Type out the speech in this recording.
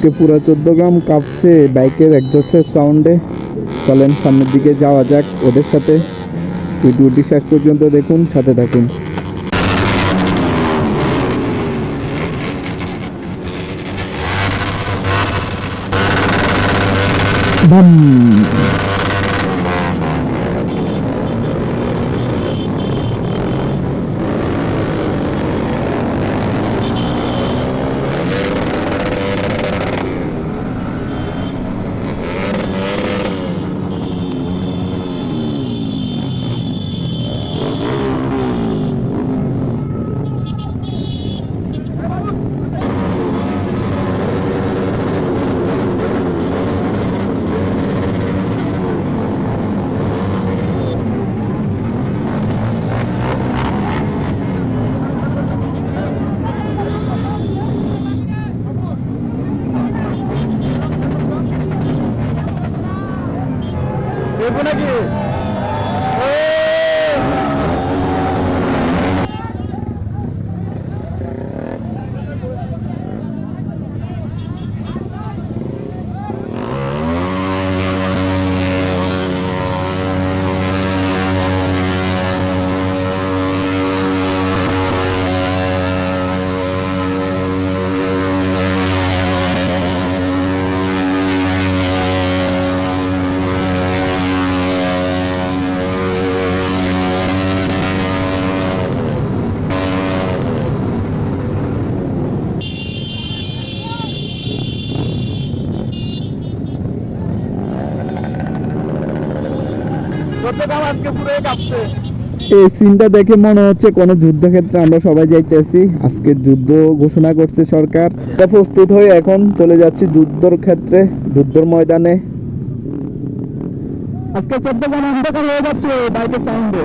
আজকে পুরো 14 গ্রাম কাঁপছে বাইকের এক্সস্টের সাউন্ডে। চলেন সামনের দিকে যাওয়া যাক ওদের সাথে। ভিডিওটি শেষ পর্যন্ত দেখুন, সাথে থাকুন। বাম। দেখবো নাকি? এই সিনটা দেখে মনে হচ্ছে কোনো যুদ্ধক্ষেত্রে আমরা সবাই যাইতেছি। আজকে যুদ্ধ ঘোষণা করছে সরকার। তা প্রস্তুত হয়ে এখন চলে যাচ্ছি যুদ্ধর ক্ষেত্রে, যুদ্ধর ময়দানে। আজকে 14 গ্রাম অন্ধকার হয়ে যাচ্ছে বাইকের সাউন্ডে।